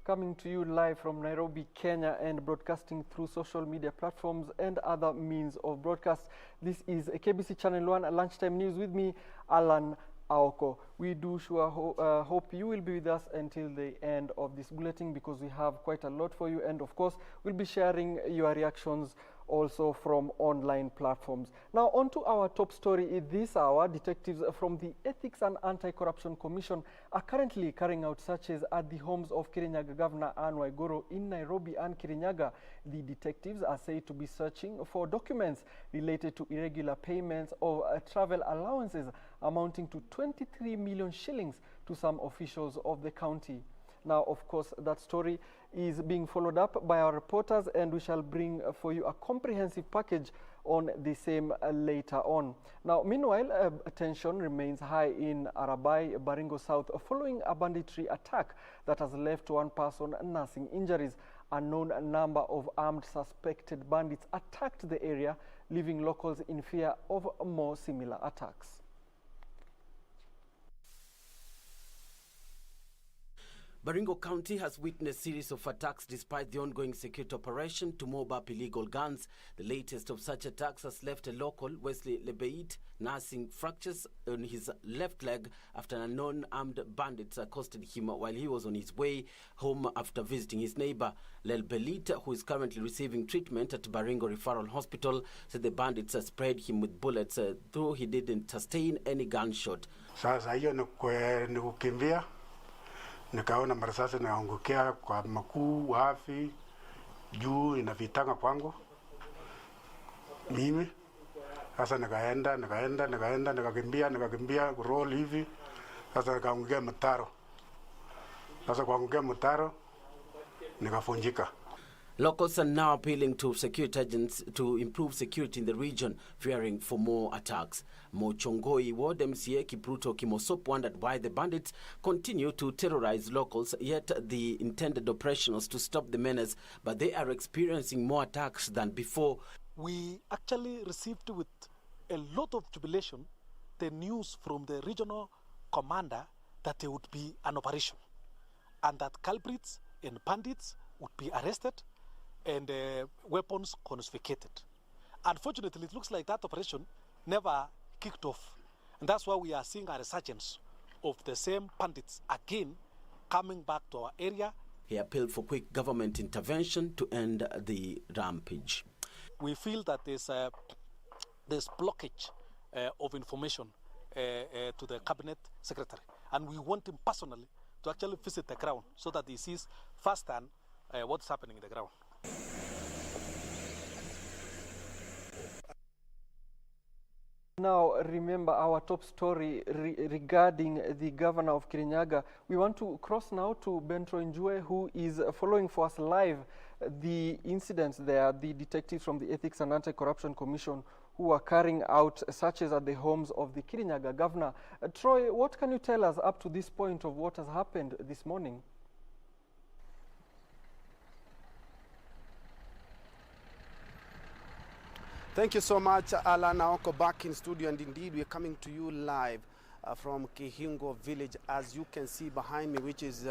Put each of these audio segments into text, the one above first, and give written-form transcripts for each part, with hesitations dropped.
coming to you live from Nairobi, Kenya, and broadcasting through social media platforms and other means of broadcast. This is KBC Channel 1 Lunchtime News with me, Allan Aoko. We do sure hope you will be with us until the end of this bulletin, because we have quite a lot for you, and of course we'll be sharing your reactions also from online platforms. Now on to our top story this hour. Detectives from the Ethics and Anti-Corruption Commission are currently carrying out searches at the homes of Kirinyaga Governor Allan Aoko in Nairobi and Kirinyaga. The detectives are said to be searching for documents related to irregular payments of travel allowances amounting to 23 million shillings to some officials of the county. Now, of course, that story is being followed up by our reporters, and we shall bring for you a comprehensive package on the same later on. Now, meanwhile, tension remains high in Arabai, Baringo South, following a banditry attack that has left one person nursing injuries. A known number of armed suspected bandits attacked the area, leaving locals in fear of more similar attacks. Baringo County has witnessed a series of attacks despite the ongoing security operation to mob up illegal guns. The latest of such attacks has left a local, Wesley Lebeit, nursing fractures on his left leg after an unknown armed bandits accosted him while he was on his way home after visiting his neighbor. Lebeit, who is currently receiving treatment at Baringo Referral Hospital, said the bandits sprayed him with bullets, though he didn't sustain any gunshot. Sasa hiyo ni kukimbia. Nikaona marisasi naangukia kwa makuu wafi juu inavitanga kwangu mimi. Sasa nikakimbia roll hivi. Sasa nikaangukia mtaro. Sasa kuangukia mtaro nikafunjika. Locals are now appealing to security agents to improve security in the region, fearing for more attacks. Mochongoi Ward MCA Kipruto Kimosop wondered why the bandits continue to terrorize locals, yet the intended operation was to stop the menace, but they are experiencing more attacks than before. We actually received with a lot of jubilation the news from the regional commander that there would be an operation and that culprits and bandits would be arrested and weapons confiscated. Unfortunately, it looks like that operation never kicked off. And that's why we are seeing a resurgence of the same bandits again coming back to our area. He appealed for quick government intervention to end the rampage. We feel that there's blockage of information to the cabinet secretary. And we want him personally to actually visit the ground so that he sees firsthand what's happening in the ground. Now, remember our top story regarding the governor of Kirinyaga. We want to cross now to Bentro Njue, who is following for us live the incidents there, the detectives from the Ethics and Anti-Corruption Commission who are carrying out searches at the homes of the Kirinyaga governor. Troy, what can you tell us up to this point of what has happened this morning? Thank you so much, Allan Aoko, back in studio, and indeed we're coming to you live from Kihingo village, as you can see behind me, which is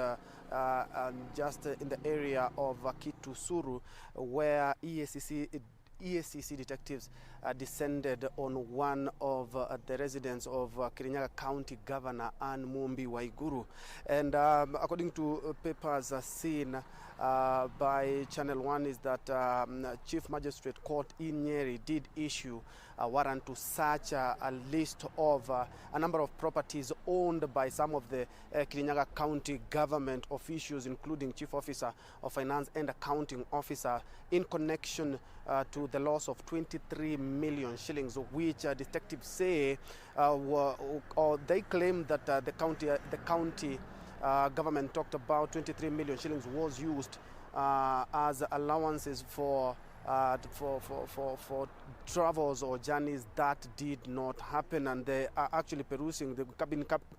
just in the area of Kitusuru, where EACC detectives descended on one of the residents of Kirinyaga County Governor Anne Mumbi Waiguru. And according to papers seen by Channel 1 is that Chief Magistrate Court in Nyeri did issue a warrant to search a list of a number of properties owned by some of the Kirinyaga County government officials, including Chief Officer of Finance and Accounting Officer, in connection to the loss of 23 million shillings, of which detectives say or they claim that the county government talked about 23 million shillings was used as allowances for travels or journeys that did not happen, and they are actually perusing. The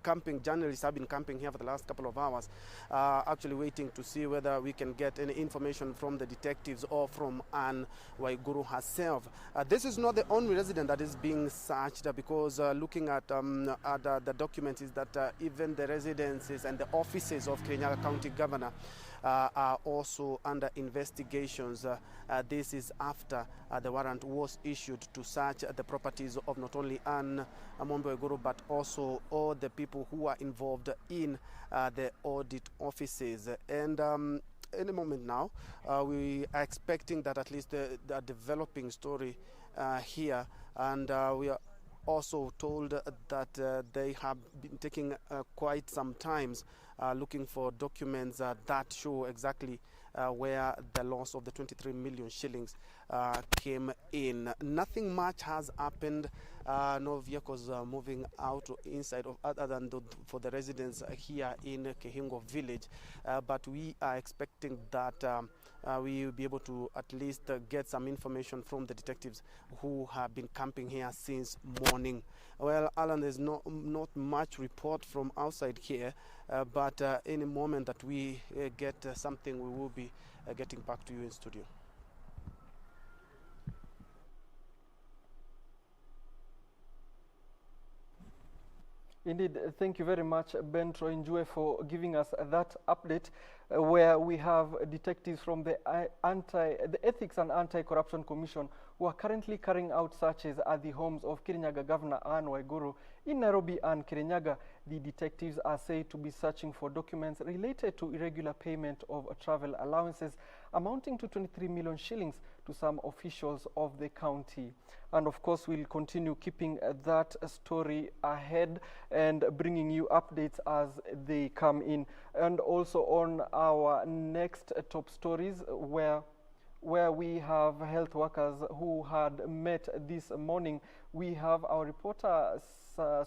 camping journalists have been camping here for the last couple of hours, actually waiting to see whether we can get any information from the detectives or from Anne Waiguru herself. This is not the only resident that is being searched, because looking at the documents is that even the residences and the offices of Kirinyaga County Governor are also under investigations. This is after the warrant was issued to search the properties of not only Anne Waiguru but also all the people who are involved in the audit offices. And any moment now, we are expecting that at least the developing story here, and we are also told that they have been taking quite some times looking for documents that show exactly where the loss of the 23 million shillings came in. Nothing much has happened. No vehicles moving out or inside of, other than for the residents here in Kirinyaga village. But we are expecting that we will be able to at least get some information from the detectives who have been camping here since morning. Well, Alan, there's not much report from outside here, but any moment that we get something, we will be getting back to you in studio. Indeed, thank you very much, Ben Troinjue, for giving us that update where we have detectives from the Ethics and Anti-Corruption Commission who are currently carrying out searches at the homes of Kirinyaga Governor Anne Waiguru in Nairobi and Kirinyaga. The detectives are said to be searching for documents related to irregular payment of travel allowances amounting to 23 million shillings to some officials of the county. And of course, we'll continue keeping that story ahead and bringing you updates as they come in. And also on our next top stories, where we have health workers who had met this morning. We have our reporter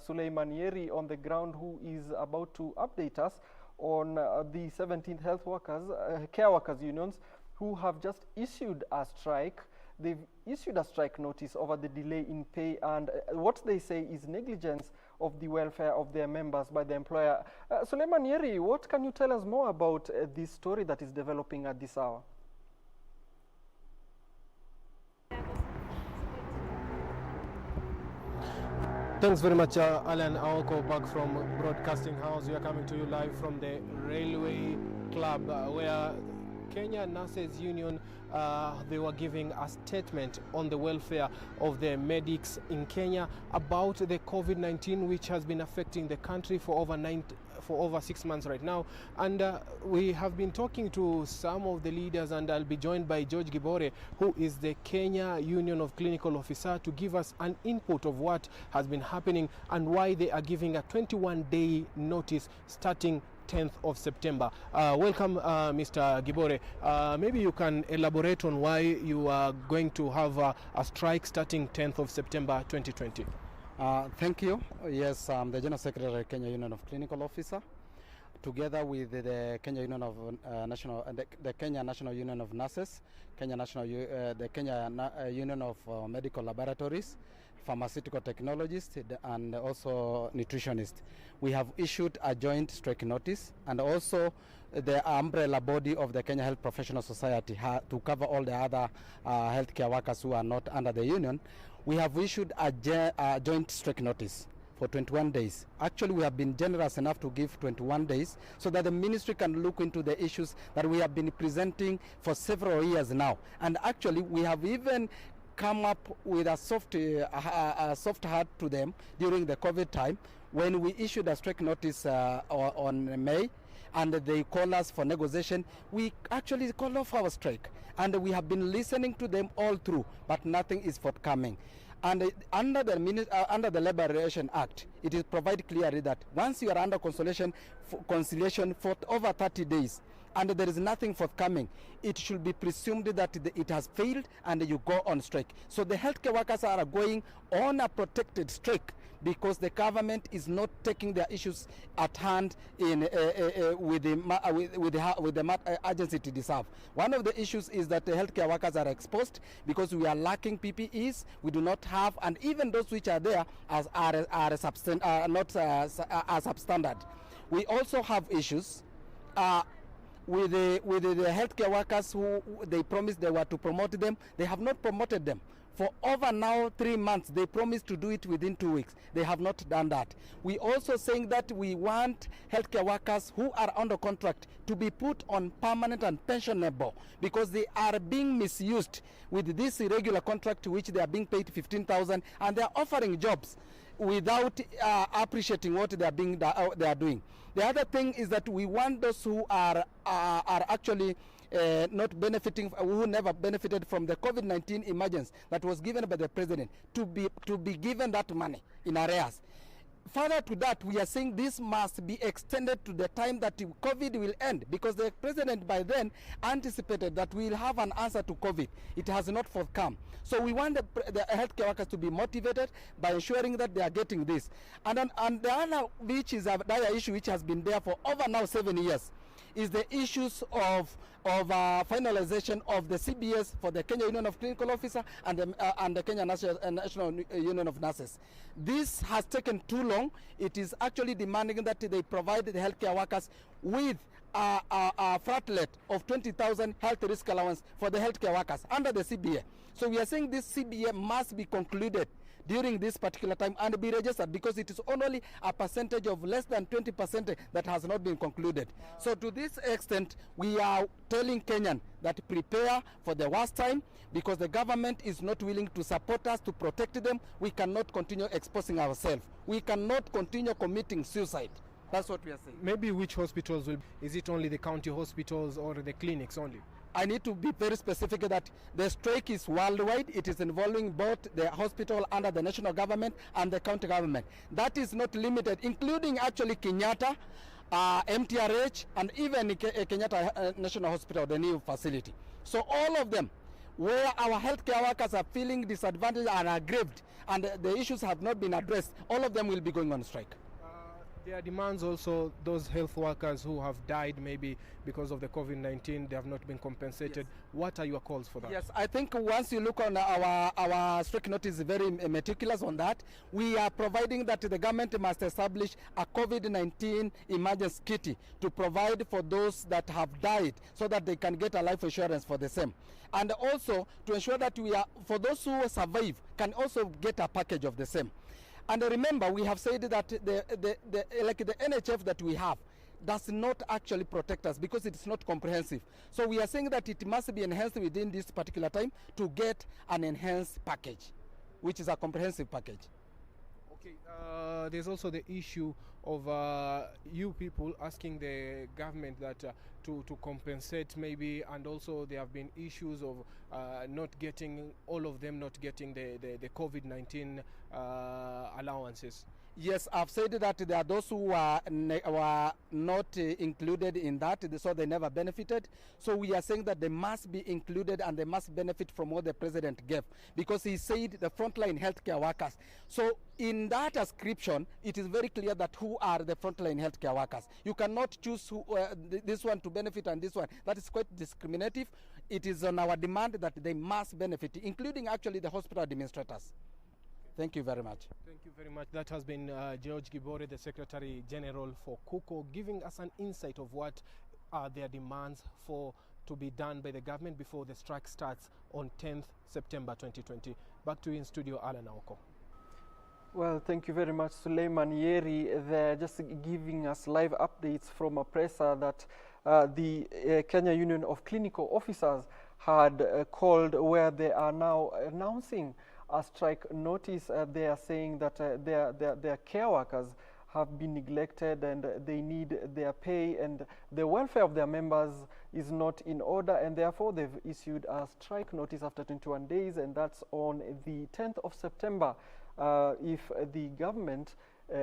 Suleiman Yeri on the ground, who is about to update us on the 17th health workers, care workers unions, who have just issued a strike. They've issued a strike notice over the delay in pay and what they say is negligence of the welfare of their members by the employer. Suleiman Yeri, what can you tell us more about this story that is developing at this hour? Thanks very much, Allan Aoko, back from Broadcasting House. We are coming to you live from the Railway Club, where Kenya Nurses Union, they were giving a statement on the welfare of the medics in Kenya about the COVID-19, which has been affecting the country for over 6 months right now. And we have been talking to some of the leaders, and I'll be joined by George Gibore, who is the Kenya Union of Clinical Officers, to give us an input of what has been happening and why they are giving a 21-day notice starting 10th of September. Welcome, Mr. Gibore. Maybe you can elaborate on why you are going to have a strike starting 10th of September 2020. Thank you. Yes, I'm the General Secretary of Kenya Union of Clinical Officer, together with the Kenya Union of the Kenya National Union of Nurses, the Kenya Union of Medical Laboratories, pharmaceutical technologists, and also nutritionists. We have issued a joint strike notice, and also the umbrella body of the Kenya Health Professional Society to cover all the other healthcare workers who are not under the union. We have issued a joint strike notice for 21 days. Actually, we have been generous enough to give 21 days so that the ministry can look into the issues that we have been presenting for several years now. And actually, we have even come up with a soft heart to them during the COVID time when we issued a strike notice on May, and they call us for negotiation. We actually call off our strike, and we have been listening to them all through, but nothing is forthcoming. And under the Labor Relations Act, it is provided clearly that once you are under conciliation for over 30 days, and there is nothing forthcoming, it should be presumed that it has failed and you go on strike. So the healthcare workers are going on a protected strike because the government is not taking their issues at hand with the urgency to deserve. One of the issues is that the healthcare workers are exposed because we are lacking PPEs. We do not have, and even those which are there are not substandard. We also have issues with the healthcare workers who they promised they were to promote them. They have not promoted them For over now 3 months, they promised to do it within 2 weeks. They have not done that. We also saying that we want healthcare workers who are under contract to be put on permanent and pensionable, because they are being misused with this irregular contract, which they are being paid 15,000, and they are offering jobs without appreciating what they are doing. The other thing is that we want those who are actually not benefiting, who never benefited from the COVID-19 emergency that was given by the president, to be given that money in arrears. Further to that, we are saying this must be extended to the time that COVID will end, because the president by then anticipated that we will have an answer to COVID. It has not forthcome. So we want the healthcare workers to be motivated by ensuring that they are getting this. And the other, which is a dire issue which has been there for over now 7 years, is the issues of finalization of the CBS for the Kenya Union of Clinical Officers and the Kenya National Union of Nurses. This has taken too long. It is actually demanding that they provide the healthcare workers with a flatlet of 20,000 health risk allowance for the healthcare workers under the CBA. So we are saying this CBA must be concluded during this particular time and be registered, because it is only a percentage of less than 20% that has not been concluded. So to this extent, we are telling Kenyan that prepare for the worst time, because the government is not willing to support us, to protect them. We cannot continue exposing ourselves. We cannot continue committing suicide. That's what we are saying. Maybe which hospitals will, is it only the county hospitals or the clinics only? I need to be very specific that the strike is worldwide. It is involving both the hospital under the national government and the county government. That is not limited, including actually Kenyatta, MTRH, and even Kenyatta National Hospital, the new facility. So all of them, where our healthcare workers are feeling disadvantaged and aggrieved, and the issues have not been addressed, all of them will be going on strike. There are demands also, those health workers who have died maybe because of the COVID-19, they have not been compensated. Yes. What are your calls for that? Yes, I think once you look on our strike notice, very meticulous on that. We are providing that the government must establish a COVID-19 emergency kitty to provide for those that have died, so that they can get a life insurance for the same. And also to ensure that we are, for those who survive, can also get a package of the same. And remember, we have said that the NHF that we have does not actually protect us, because it is not comprehensive. So we are saying that it must be enhanced within this particular time to get an enhanced package, which is a comprehensive package. Okay, there's also the issue of you people asking the government that to compensate maybe, and also there have been issues of not getting, all of them not getting the COVID-19 allowances. Yes, I've said that there are those who were not included in that, so they never benefited. So we are saying that they must be included and they must benefit from what the president gave, because he said the frontline healthcare workers. So in that ascription, it is very clear that who are the frontline healthcare workers. You cannot choose who, this one to benefit and this one. That is quite discriminative. It is on our demand that they must benefit, including actually the hospital administrators. Thank you very much. Thank you very much. That has been George Gibore, the Secretary General for KUKO, giving us an insight of what are their demands for to be done by the government before the strike starts on 10th September 2020. Back to you in studio, Allan Aoko. Well, thank you very much, Suleiman Yeri. They're just giving us live updates from a presser that the Kenya Union of Clinical Officers had called, where they are now announcing a strike notice. They are saying that their care workers have been neglected and they need their pay, and the welfare of their members is not in order, and therefore they've issued a strike notice after 21 days, and that's on the 10th of September if the government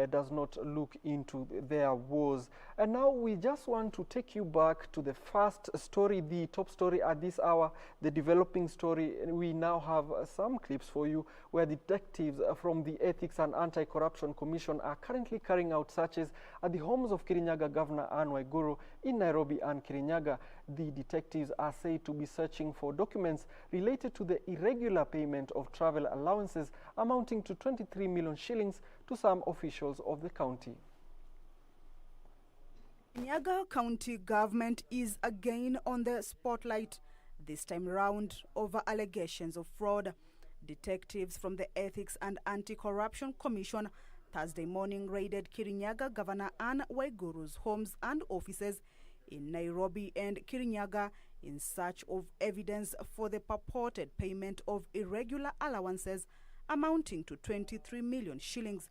does not look into their woes. And now we just want to take you back to the first story, the top story at this hour, the developing story. We now have some clips for you where detectives from the Ethics and Anti-Corruption Commission are currently carrying out searches at the homes of Kirinyaga Governor Allan Aoko in Nairobi and Kirinyaga. The detectives are said to be searching for documents related to the irregular payment of travel allowances amounting to 23 million shillings to some officials of the county. Kirinyaga County government is again on the spotlight, this time round over allegations of fraud. Detectives from the Ethics and Anti-Corruption Commission Thursday morning raided Kirinyaga Governor Anne Waiguru's homes and offices in Nairobi and Kirinyaga in search of evidence for the purported payment of irregular allowances amounting to 23 million shillings.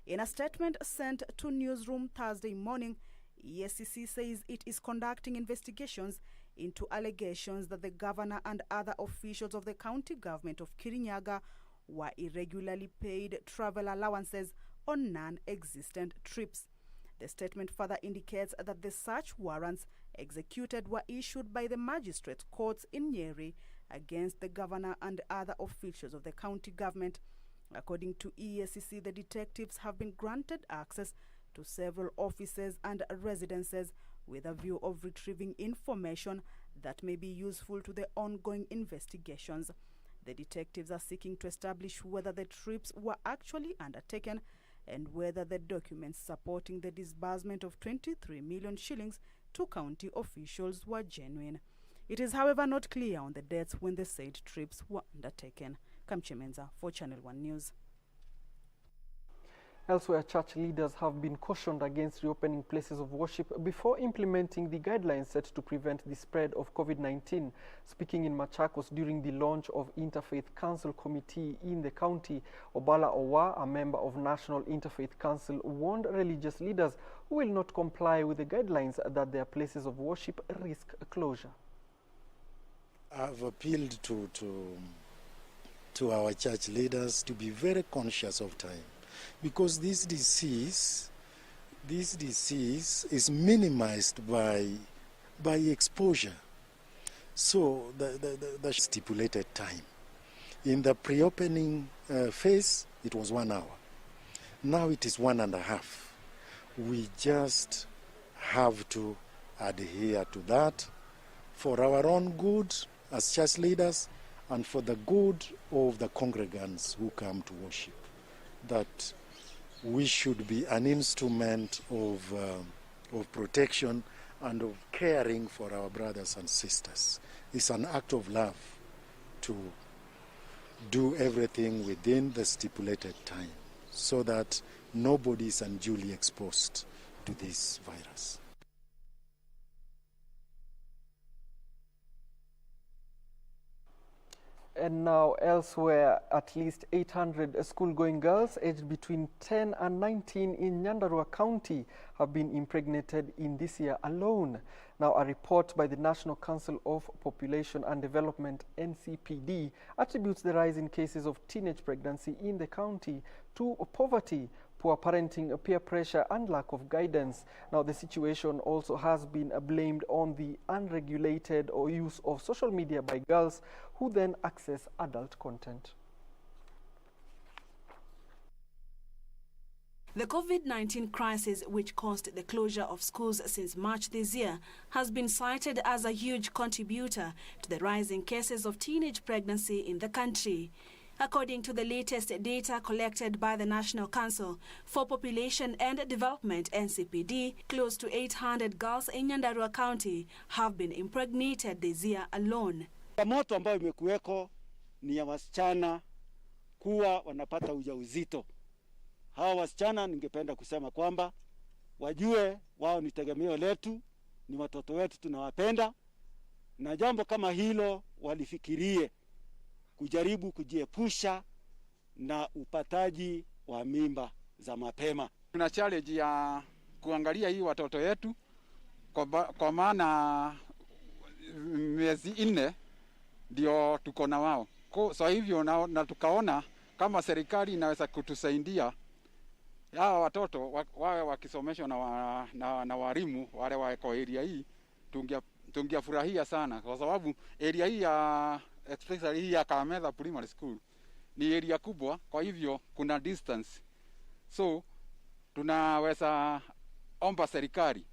In a statement sent to Newsroom Thursday morning, EACC says it is conducting investigations into allegations that the governor and other officials of the county government of Kirinyaga were irregularly paid travel allowances on non-existent trips. The statement further indicates that the search warrants executed were issued by the magistrate courts in Nyeri against the governor and other officials of the county government. According to EACC, the detectives have been granted access to several offices and residences with a view of retrieving information that may be useful to the ongoing investigations. The detectives are seeking to establish whether the trips were actually undertaken and whether the documents supporting the disbursement of 23 million shillings to county officials were genuine. It is, however, not clear on the dates when the said trips were undertaken. Kamche Menza for Channel 1 News. Elsewhere, church leaders have been cautioned against reopening places of worship before implementing the guidelines set to prevent the spread of COVID-19. Speaking in Machakos during the launch of Interfaith Council Committee in the county, Obala Owa, a member of National Interfaith Council, warned religious leaders who will not comply with the guidelines that their places of worship risk closure. I've appealed to our church leaders to be very conscious of time, because this disease is minimized by exposure. So the stipulated time. In the pre-opening phase, it was 1 hour. Now it is 1.5. We just have to adhere to that for our own good as church leaders and for the good of the congregants who come to worship. That we should be an instrument of protection and of caring for our brothers and sisters. It's an act of love to do everything within the stipulated time so that nobody is unduly exposed to this virus. And now elsewhere, at least 800 school-going girls aged between 10 and 19 in Nyandarua County have been impregnated in this year alone. Now, a report by the National Council of Population and Development, NCPD, attributes the rise in cases of teenage pregnancy in the county to poverty, poor parenting, peer pressure, and lack of guidance. Now, the situation also has been blamed on the unregulated or use of social media by girls who then access adult content. The COVID-19 crisis, which caused the closure of schools since March this year, has been cited as a huge contributor to the rise in cases of teenage pregnancy in the country. According to the latest data collected by the National Council for Population and Development, NCPD, close to 800 girls in Nyandarua County have been impregnated this year alone. Changamoto ambayo imekuweko ni ya wasichana kuwa wanapata ujauzito. Hawa wasichana ningependa kusema kwamba wajue wao ni tegemeo letu, ni watoto wetu tunawapenda, na jambo kama hilo walifikirie kujaribu kujiepusha na upataji wa mimba za mapema. Tuna challenge ya kuangalia hii watoto yetu kwa maana miezi 4 ndio tuko na wao. Kwa hivyo na tukaona kama serikali inaweza kutusaidia hawa watoto wawe wakisomeshwa na walimu wale wako area hii, tungefurahia sana, kwa sababu area hii ya especially hii ya Kakamega Primary School ni area kubwa, kwa hivyo kuna distance. So tunaweza omba serikali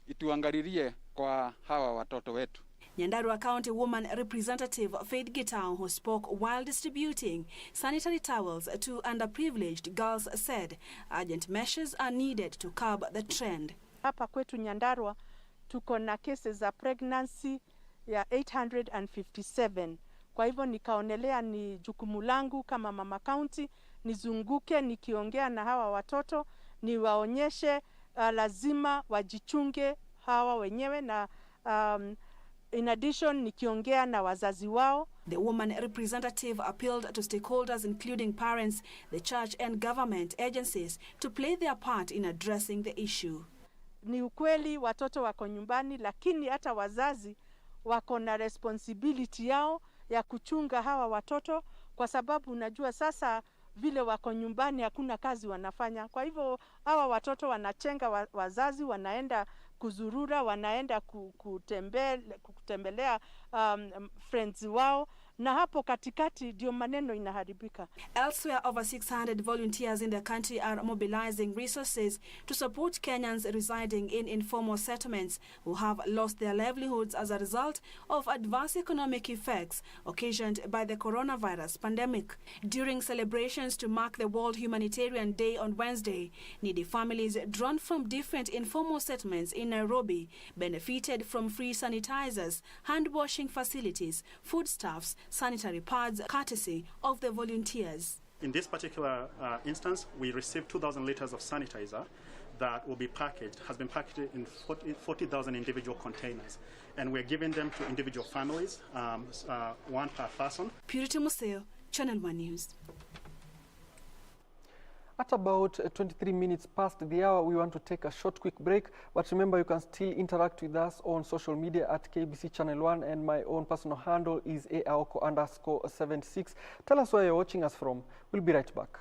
ituangalilie kwa hawa watoto wetu. Nyandarua County Woman Representative Faith Gitao, who spoke while distributing sanitary towels to underprivileged girls, said urgent measures are needed to curb the trend. Hapa kwetu Nyandarua tuko na cases za pregnancy ya 857 Kwa hivyo nikaonelea ni jukumu langu kama mama county nizunguke nikiongea na hawa watoto, niwaonyeshe lazima wajichunge hawa wenyewe, na in addition nikiongea na wazazi wao. The woman representative appealed to stakeholders including parents, the church and government agencies to play their part in addressing the issue. Ni ukweli watoto wako nyumbani, lakini hata wazazi wako na responsibility yao ya kuchunga hawa watoto, kwa sababu unajua sasa vile wako nyumbani hakuna kazi wanafanya. Kwa hivyo hawa watoto wanachenga wazazi, wanaenda kuzurura, wanaenda kutembelea friends wao, na hapo katikati ndio maneno inaharibika. Elsewhere, over 600 volunteers in the country are mobilizing resources to support Kenyans residing in informal settlements who have lost their livelihoods as a result of adverse economic effects occasioned by the coronavirus pandemic. During celebrations to mark the World Humanitarian Day on Wednesday, needy families drawn from different informal settlements in Nairobi benefited from free sanitizers, hand-washing facilities, foodstuffs, sanitary pads, courtesy of the volunteers. In this particular instance, we received 2,000 liters of sanitizer that will be packaged, has been packaged in 40,000 individual containers, and we're giving them to individual families, one per person. Purity Museo, Channel 1 News. At about 23 minutes past the hour, we want to take a short quick break. But remember, you can still interact with us on social media at KBC Channel 1, and my own personal handle is aaoko_76. Tell us where you're watching us from. We'll be right back.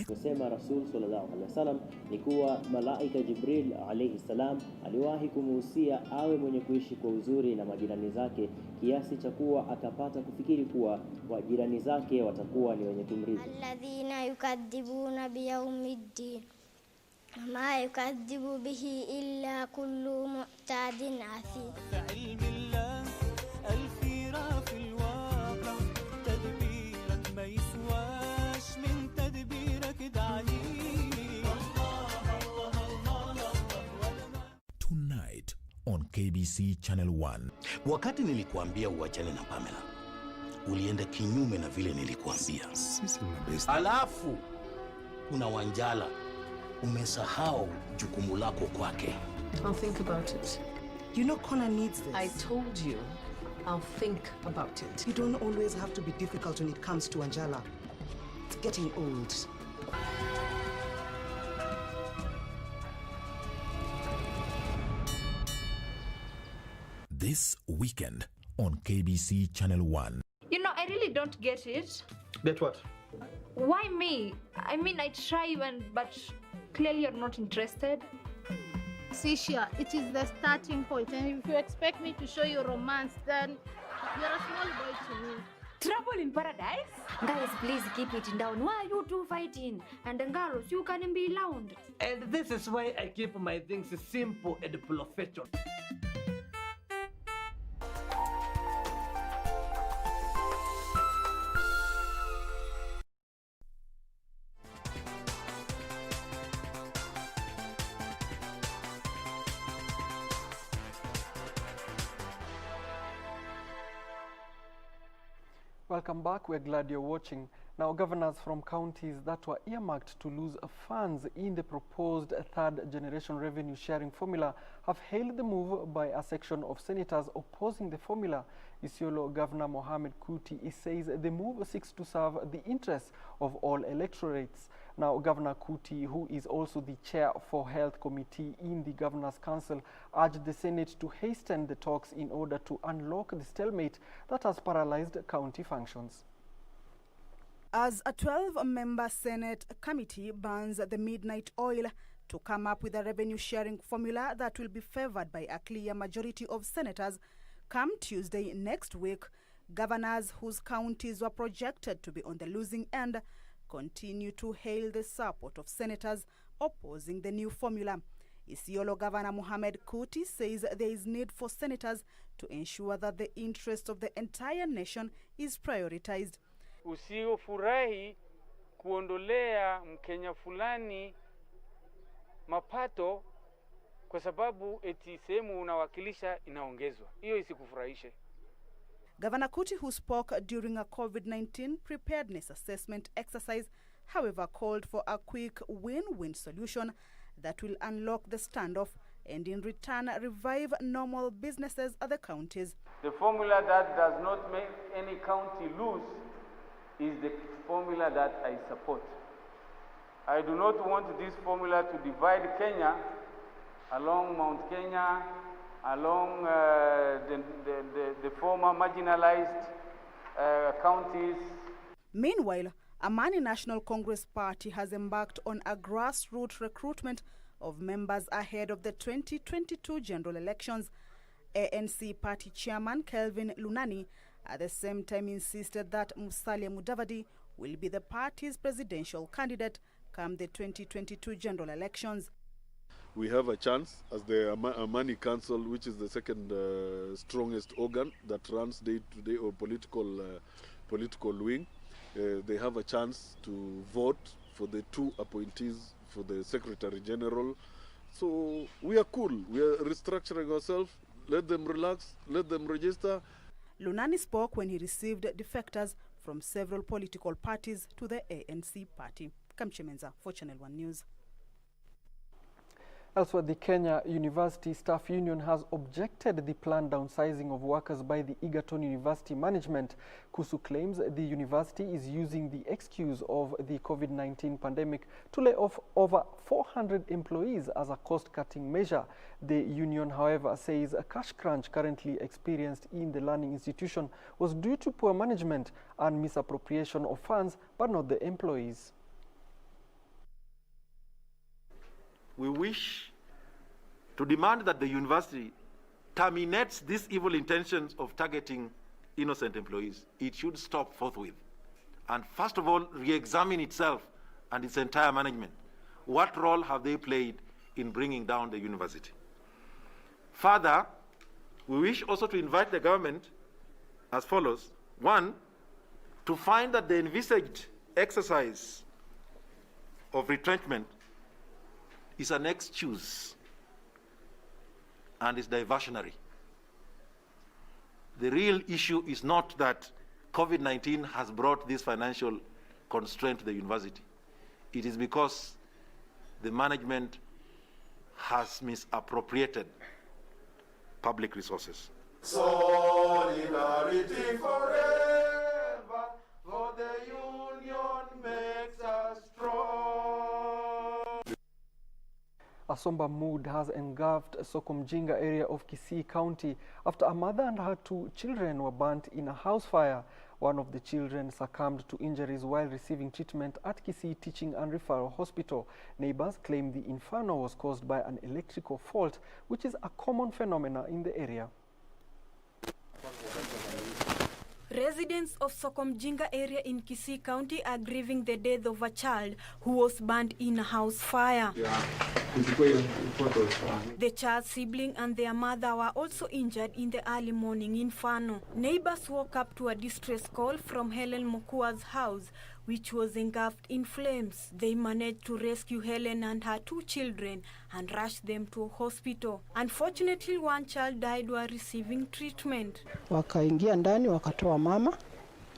Kusema Rasul sallallahu alaihi wasallam ni kuwa malaika Jibril alayhi salam aliwahi kumuhusia awe mwenye kuishi kwa uzuri na majirani zake, kiasi cha kuwa akapata kufikiri kuwa wajirani zake watakuwa ni wenye kumridhi. Alladhina yukadhibuna biyawmiddin ma yukadhibu bihi illa kullu mu'tadin athim. Tonight on KBC Channel 1. Wakati nilikuambia uachane na Pamela, ulienda kinyume na vile nilikuambia. Alafu kuna Wanjala, umesahau jukumu lako kwake. I'll think about it. You know Connor needs this. I told you, I'll think about it. You don't always have to be difficult when it comes to Anjala. It's getting old. This weekend on KBC Channel 1. You know, I really don't get it. Get what? Why me? I mean, I try but clearly you're not interested. Sisha, it is the starting point, and if you expect me to show you romance, then you're a small boy to me. Trouble in paradise? Guys, please keep it down. Why are you two fighting? And girls, you can be loud. And this is why I keep my things simple and professional. Welcome back. We're glad you're watching. Now, governors from counties that were earmarked to lose funds in the proposed third-generation revenue sharing formula have hailed the move by a section of senators opposing the formula. Isiolo Governor Mohamed Kuti says the move seeks to serve the interests of all electorates. Now, Governor Kuti, who is also the chair for Health Committee in the Governor's Council, urged the Senate to hasten the talks in order to unlock the stalemate that has paralyzed county functions. As a 12-member Senate committee burns the midnight oil to come up with a revenue-sharing formula that will be favored by a clear majority of senators, come Tuesday next week, governors whose counties were projected to be on the losing end continue to hail the support of senators opposing the new formula. Isiolo Governor Mohamed Kuti says there is need for senators to ensure that the interest of the entire nation is prioritized. Usiofurahi kuondolea Mkenya fulani mapato kwa sababu eti sehemu unawakilisha inaongezwa. Hiyo isikufurahishe. Governor Kuti, who spoke during a COVID-19 preparedness assessment exercise, however, called for a quick win-win solution that will unlock the standoff and in return revive normal businesses at the counties. The formula that does not make any county lose is the formula that I support. I do not want this formula to divide Kenya along Mount Kenya, along the former marginalized counties. Meanwhile, Amani National Congress Party has embarked on a grassroots recruitment of members ahead of the 2022 general elections. ANC party chairman Kelvin Lunani at the same time insisted that Musalia Mudavadi will be the party's presidential candidate come the 2022 general elections. We have a chance as the Amani Council, which is the second strongest organ that runs day-to-day or political wing. They have a chance to vote for the two appointees for the Secretary General. So we are cool. We are restructuring ourselves. Let them relax. Let them register. Lunani spoke when he received defectors from several political parties to the ANC party. Kamche Menza for Channel 1 News. Elsewhere, the Kenya University Staff Union has objected the planned downsizing of workers by the IGAD University management. KUSU claims the university is using the excuse of the COVID-19 pandemic to lay off over 400 employees as a cost-cutting measure. The union, however, says a cash crunch currently experienced in the learning institution was due to poor management and misappropriation of funds, but not the employees. We wish to demand that the university terminates these evil intentions of targeting innocent employees. It should stop forthwith. And first of all, re-examine itself and its entire management. What role have they played in bringing down the university? Further, we wish also to invite the government as follows. One, to find that the envisaged exercise of retrenchment is an excuse and is diversionary. The real issue is not that COVID-19 has brought this financial constraint to the university. It is because the management has misappropriated public resources. Solidarity forever, for the union makes us strong. A somber mood has engulfed Sokomjinga area of Kisii County after a mother and her 2 children were burnt in a house fire. One of the children succumbed to injuries while receiving treatment at Kisii Teaching and Referral Hospital. Neighbors claim the inferno was caused by an electrical fault, which is a common phenomenon in the area. Residents of Sokomjinga area in Kisii County are grieving the death of a child who was burned in a house fire. The child's sibling and their mother were also injured in the early morning inferno. Neighbors woke up to a distress call from Helen Mokua's house, which was engulfed in flames. They managed to rescue Helen and her 2 children and rushed them to a hospital. Unfortunately, one child died while receiving treatment. Wakaingia ndani wakatoa mama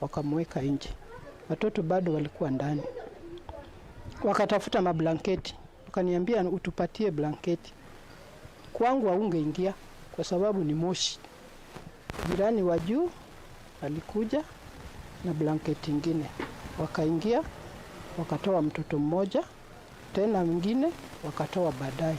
wakamweka nje. watoto bado walikuwa ndani. Wakatafuta mablanketi, wakaniambia utupatie blanketi. Kwangu haungeingia kwa sababu ni moshi. Jirani wa juu alikuja na blanketi ingine, wakaingia, wakatoa mtoto mmoja, tena mwingine wakatoa baadaye.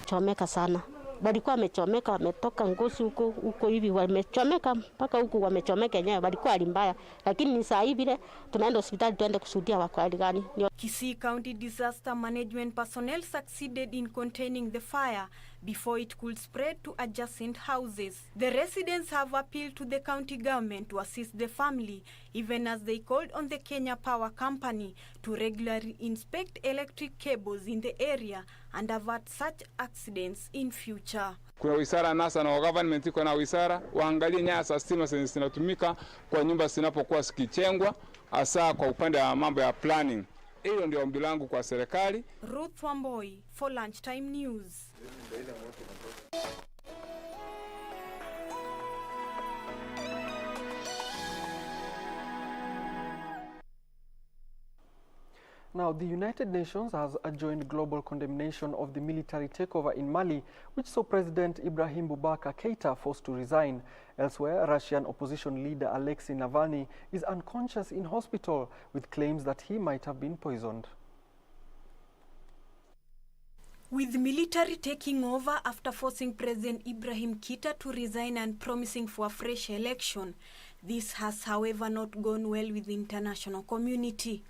Chomeka sana. Walikuwa wamechomeka, wametoka ngozi huko hivi, wamechomeka mpaka huku wamechomeka yenyewe, walikuwa hali mbaya. Lakini ni saa hivi tunaenda hospitali tuende kusudia wako hali gani. Kisii County Disaster Management personnel succeeded in containing the fire before it could spread to adjacent houses. The residents have appealed to the county government to assist the family, even as they called on the Kenya Power Company to regularly inspect electric cables in the area and avert such accidents in future. Kuna wizara NASA na government iko na wizara waangalie nyaya za stima zinatumika kwa nyumba zinapokuwa zikichengwa, hasa kwa upande wa mambo ya planning. Hilo ndio ombi langu kwa serikali. Ruth Wamboi for Lunchtime News. Now, the United Nations has joined global condemnation of the military takeover in Mali, which saw President Ibrahim Boubacar Keïta forced to resign. Elsewhere, Russian opposition leader Alexei Navalny is unconscious in hospital with claims that he might have been poisoned. With the military taking over after forcing President Ibrahim Keïta to resign and promising for a fresh election, this has, however, not gone well with the international community.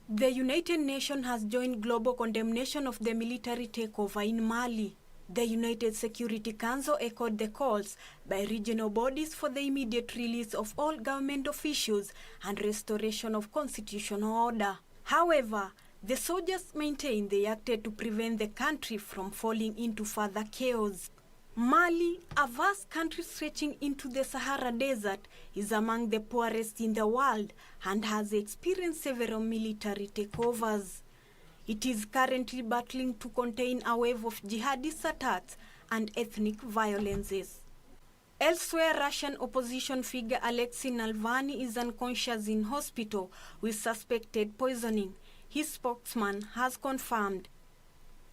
The United Nations has joined global condemnation of the military takeover in Mali. The United Security Council echoed the calls by regional bodies for the immediate release of all government officials and restoration of constitutional order. However, the soldiers maintained they acted to prevent the country from falling into further chaos. Mali, a vast country stretching into the Sahara Desert, is among the poorest in the world and has experienced several military takeovers. It is currently battling to contain a wave of jihadist attacks and ethnic violences. Elsewhere, Russian opposition figure Alexei Navalny is unconscious in hospital with suspected poisoning. His spokesman has confirmed.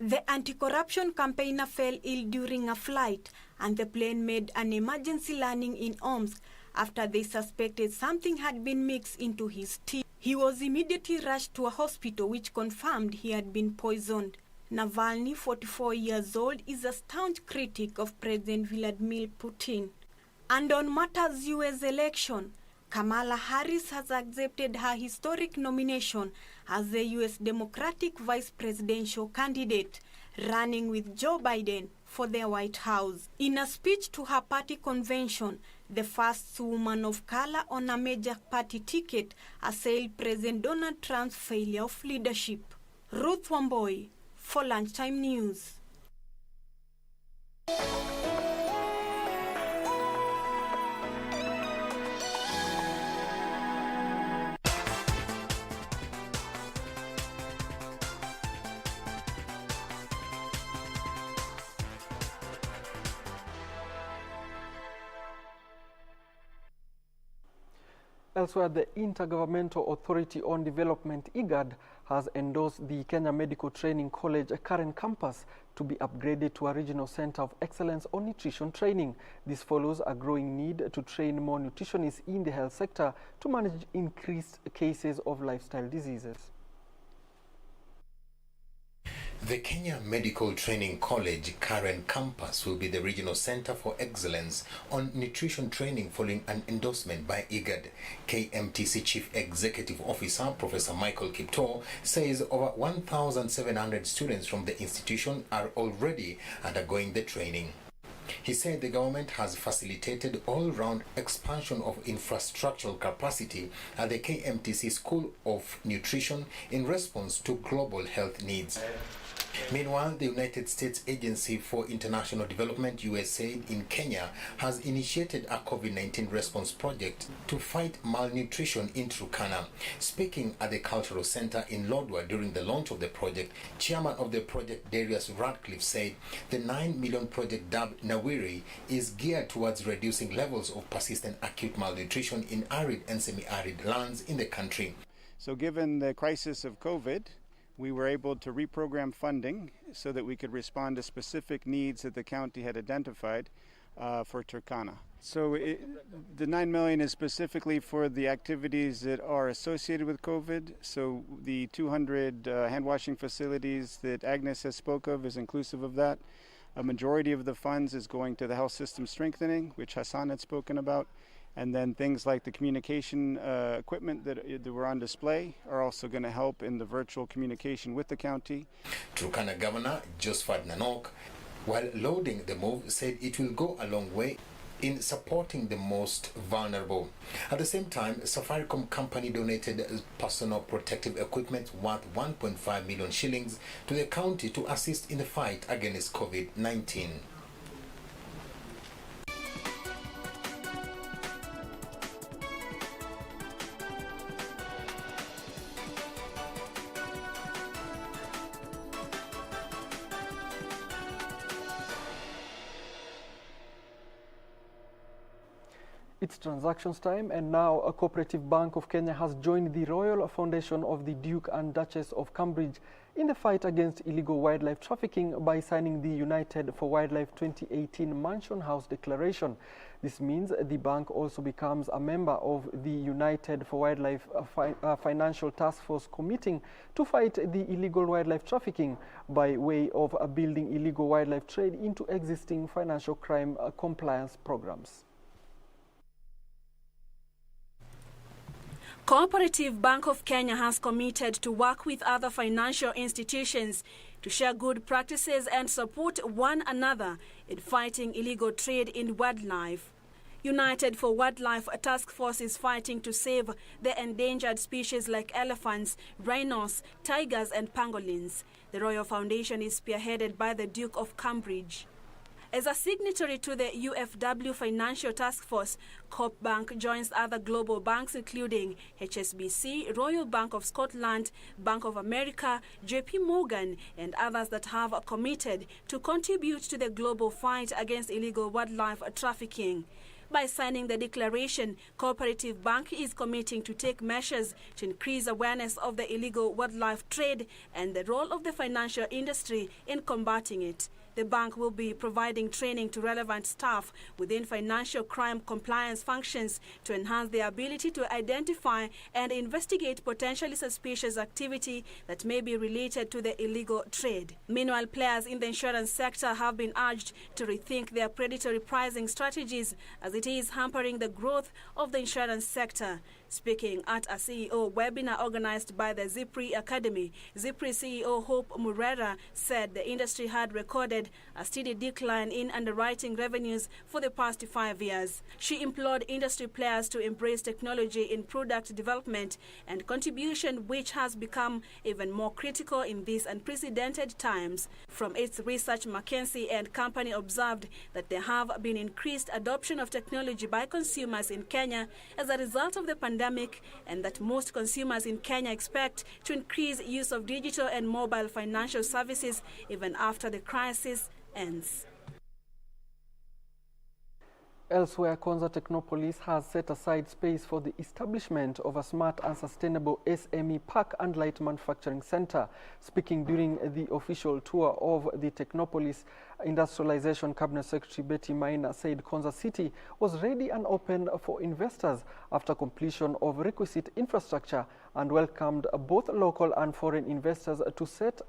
The anti-corruption campaigner fell ill during a flight, and the plane made an emergency landing in Omsk after they suspected something had been mixed into his tea. He was immediately rushed to a hospital which confirmed he had been poisoned. Navalny, 44 years old, is a staunch critic of President Vladimir Putin. And on matters US election, Kamala Harris has accepted her historic nomination as the U.S. Democratic vice presidential candidate, running with Joe Biden for the White House. In a speech to her party convention, the first woman of color on a major party ticket assailed President Donald Trump's failure of leadership. Ruth Wamboi for Lunchtime News. Elsewhere, the Intergovernmental Authority on Development, IGAD, has endorsed the Kenya Medical Training College current campus to be upgraded to a regional center of excellence on nutrition training. This follows a growing need to train more nutritionists in the health sector to manage increased cases of lifestyle diseases. The Kenya Medical Training College current campus will be the regional center for excellence on nutrition training following an endorsement by IGAD. KMTC Chief Executive Officer Professor Michael Kipto says over 1,700 students from the institution are already undergoing the training. He said the government has facilitated all-round expansion of infrastructural capacity at the KMTC School of Nutrition in response to global health needs. Meanwhile, the United States Agency for International Development, USAID, in Kenya has initiated a COVID-19 response project to fight malnutrition in Turkana. Speaking at the Cultural Center in Lodwar during the launch of the project, chairman of the project, Darius Radcliffe, said the 9 million project dubbed Nawiri is geared towards reducing levels of persistent acute malnutrition in arid and semi-arid lands in the country. So given the crisis of COVID, we were able to reprogram funding so that we could respond to specific needs that the county had identified for Turkana. So the 9 million is specifically for the activities that are associated with COVID. So the 200 hand washing facilities that Agnes has spoke of is inclusive of that. A majority of the funds is going to the health system strengthening, which Hassan had spoken about. And then things like the communication equipment that were on display are also going to help in the virtual communication with the county. Turkana Governor Josephat Nanok, while lauding the move, said it will go a long way in supporting the most vulnerable. At the same time, Safaricom company donated personal protective equipment worth 1.5 million shillings to the county to assist in the fight against COVID-19. It's transactions time, and now a Cooperative Bank of Kenya has joined the Royal Foundation of the Duke and Duchess of Cambridge in the fight against illegal wildlife trafficking by signing the United for Wildlife 2018 Mansion House Declaration. This means the bank also becomes a member of the United for Wildlife Financial Task Force committing to fight the illegal wildlife trafficking by way of building illegal wildlife trade into existing financial crime compliance programs. Cooperative Bank of Kenya has committed to work with other financial institutions to share good practices and support one another in fighting illegal trade in wildlife. United for Wildlife Task Force is fighting to save the endangered species like elephants, rhinos, tigers and pangolins. The Royal Foundation is spearheaded by the Duke of Cambridge. As a signatory to the UFW Financial Task Force, Coop Bank joins other global banks including HSBC, Royal Bank of Scotland, Bank of America, JP Morgan, and others that have committed to contribute to the global fight against illegal wildlife trafficking. By signing the declaration, Cooperative Bank is committing to take measures to increase awareness of the illegal wildlife trade and the role of the financial industry in combating it. The bank will be providing training to relevant staff within financial crime compliance functions to enhance their ability to identify and investigate potentially suspicious activity that may be related to the illegal trade. Meanwhile, players in the insurance sector have been urged to rethink their predatory pricing strategies as it is hampering the growth of the insurance sector. Speaking at a CEO webinar organized by the ZIPRI Academy, ZIPRI CEO Hope Murera said the industry had recorded a steady decline in underwriting revenues for the past 5 years. She implored industry players to embrace technology in product development and contribution, which has become even more critical in these unprecedented times. From its research, McKinsey and Company observed that there have been increased adoption of technology by consumers in Kenya as a result of the pandemic, and that most consumers in Kenya expect to increase use of digital and mobile financial services even after the crisis ends. Elsewhere, Nyanza Technopolis has set aside space for the establishment of a smart and sustainable SME Park and Light Manufacturing Center. Speaking during the official tour of the Technopolis, Industrialization Cabinet Secretary Betty Maina said Nyanza City was ready and open for investors after completion of requisite infrastructure and welcomed both local and foreign investors to set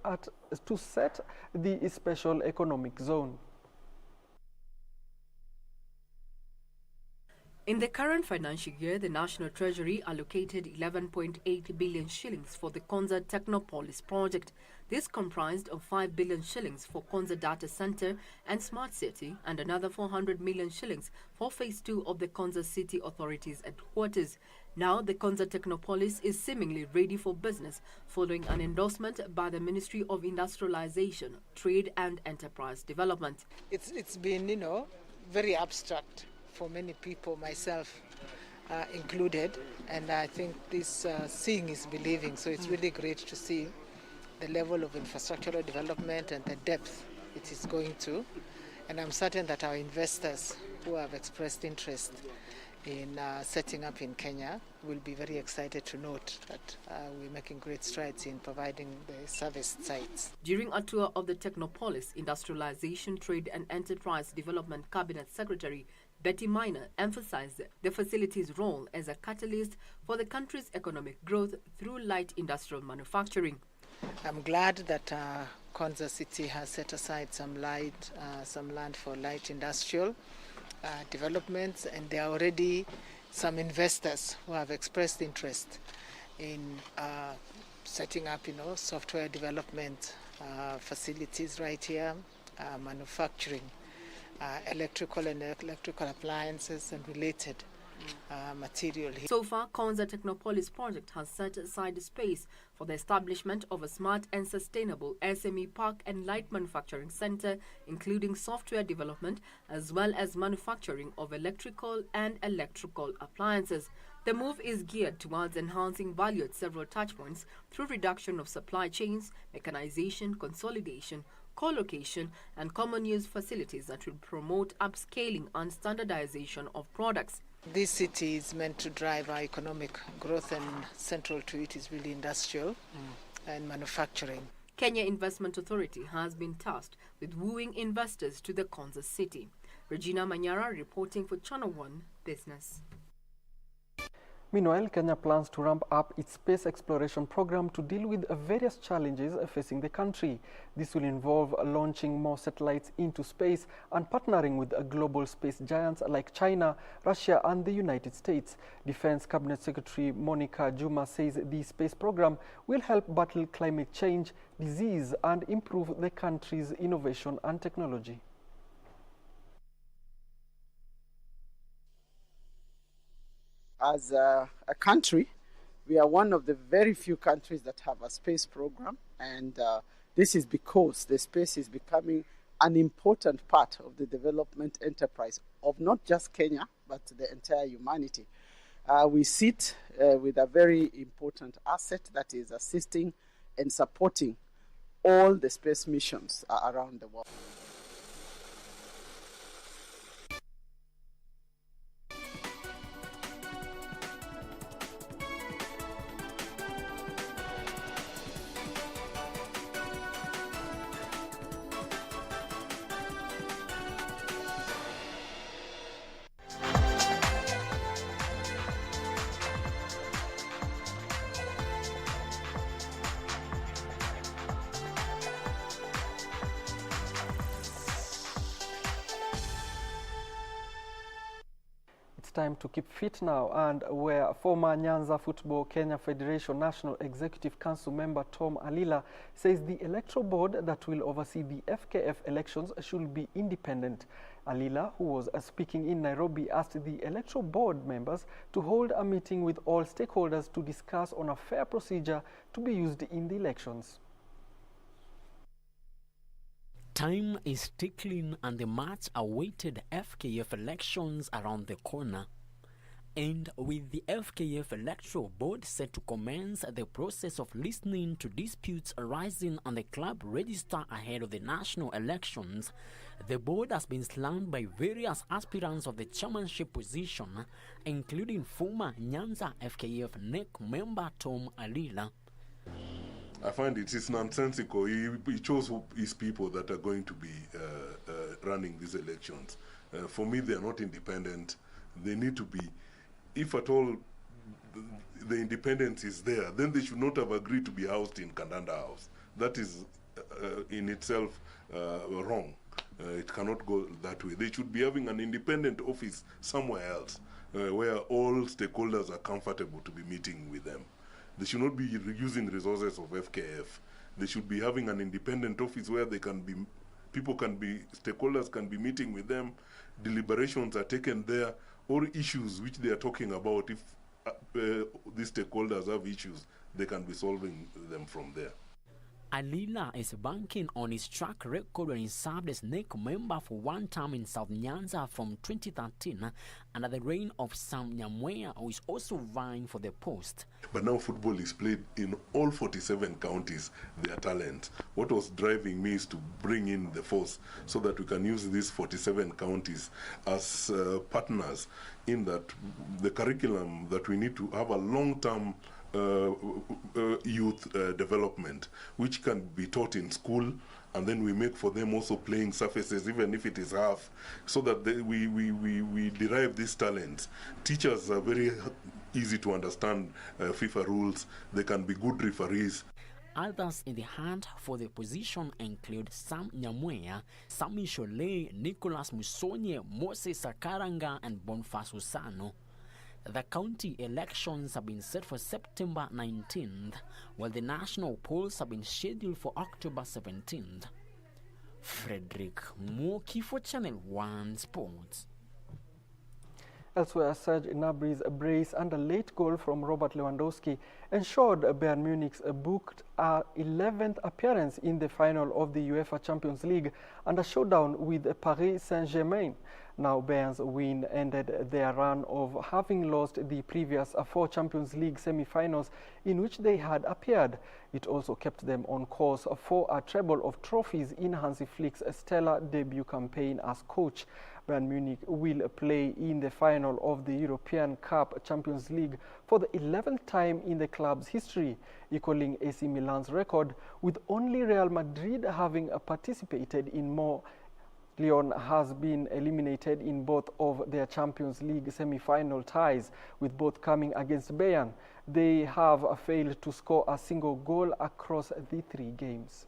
the special economic zone. In the current financial year, the National Treasury allocated 11.8 billion shillings for the Nyanza Technopolis project. This comprised of 5 billion shillings for Nyanza Data Center and Smart City and another 400 million shillings for Phase 2 of the Nyanza City Authority's headquarters. Now, the Konza Technopolis is seemingly ready for business following an endorsement by the Ministry of Industrialization, Trade and Enterprise Development. It's been, very abstract for many people, myself included, and I think this seeing is believing. So it's really great to see the level of infrastructural development and the depth it is going to. And I'm certain that our investors who have expressed interest in setting up in Kenya will be very excited to note that we're making great strides in providing the service sites. During a tour of the Technopolis, Industrialization, Trade and Enterprise Development Cabinet Secretary Betty Minor emphasized the facility's role as a catalyst for the country's economic growth through light industrial manufacturing. I'm glad that Konza City has set aside some land for light industrial developments, and there are already some investors who have expressed interest in setting up, software development facilities right here, manufacturing electrical and electrical appliances and related material here. So far, Konza Technopolis project has set aside space for the establishment of a smart and sustainable SME park and light manufacturing center, including software development as well as manufacturing of electrical and electrical appliances. The move is geared towards enhancing value at several touchpoints through reduction of supply chains, mechanization, consolidation, co-location and common use facilities that will promote upscaling and standardization of products. This city is meant to drive our economic growth, and central to it is really industrial and manufacturing. Kenya Investment Authority has been tasked with wooing investors to the Konza city. Regina Manyara reporting for Channel 1 Business. Meanwhile, Kenya plans to ramp up its space exploration program to deal with various challenges facing the country. This will involve launching more satellites into space and partnering with global space giants like China, Russia and the United States. Defense Cabinet Secretary Monica Juma says the space program will help battle climate change, disease and improve the country's innovation and technology. As a country, we are one of the very few countries that have a space program, and this is because the space is becoming an important part of the development enterprise of not just Kenya, but the entire humanity. We sit with a very important asset that is assisting and supporting all the space missions around the world. Time to keep fit now, and where former Nyanza Football Kenya Federation National Executive Council member Tom Alila says the electoral board that will oversee the FKF elections should be independent. Alila, who was speaking in Nairobi, asked the electoral board members to hold a meeting with all stakeholders to discuss on a fair procedure to be used in the elections. Time is ticking and the much-awaited FKF elections around the corner. And with the FKF Electoral Board set to commence the process of listening to disputes arising on the club register ahead of the national elections, the board has been slammed by various aspirants of the chairmanship position, including former Nyanza FKF NEC member Tom Alila. I find it is nonsensical. He chose his people that are going to be running these elections. For me, they are not independent. They need to be, if at all the independence is there, then they should not have agreed to be housed in Kandanda House. That is in itself wrong. It cannot go that way. They should be having an independent office somewhere else where all stakeholders are comfortable to be meeting with them. They should not be using resources of FKF. They should be having an independent office where they can be, stakeholders can be meeting with them. Deliberations are taken there, or issues which they are talking about. If these stakeholders have issues, they can be solving them from there. Alila is banking on his track record when he served as NEC member for one term in South Nyanza from 2013 under the reign of Sam Nyamweya, who is also vying for the post. But now football is played in all 47 counties, their talent. What was driving me is to bring in the force so that we can use these 47 counties as partners in that the curriculum that we need to have a long-term youth development, which can be taught in school, and then we make for them also playing surfaces, even if it is half, so that we derive these talents. Teachers are very easy to understand FIFA rules. They can be good referees. Others in the hunt for the position include Sam Nyamweya, Sami Shole, Nicholas Musonye, Moses Sakaranga, and Boniface Usano. The county elections have been set for September 19th, while the national polls have been scheduled for October 17th. Frederick Moki for Channel 1 Sports. Elsewhere, Serge Gnabry's brace and a late goal from Robert Lewandowski ensured Bayern Munich booked an 11th appearance in the final of the UEFA Champions League and a showdown with Paris Saint-Germain. Now Bayern's win ended their run of having lost the previous 4 Champions League semi-finals in which they had appeared. It also kept them on course for a treble of trophies in Hansi Flick's stellar debut campaign as coach. Bayern Munich will play in the final of the European Cup Champions League for the 11th time in the club's history, equaling AC Milan's record, with only Real Madrid having participated in more. Lyon has been eliminated in both of their Champions League semi-final ties, with both coming against Bayern. They have failed to score a single goal across the 3 games.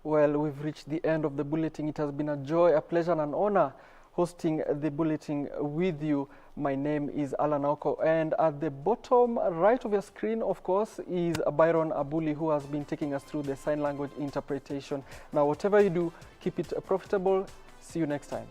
Well, we've reached the end of the bulletin. It has been a joy, a pleasure, and an honor hosting the bulletin with you. My name is Allan Aoko, and at the bottom right of your screen, of course, is Byron Abuli, who has been taking us through the sign language interpretation. Now, whatever you do, keep it profitable. See you next time.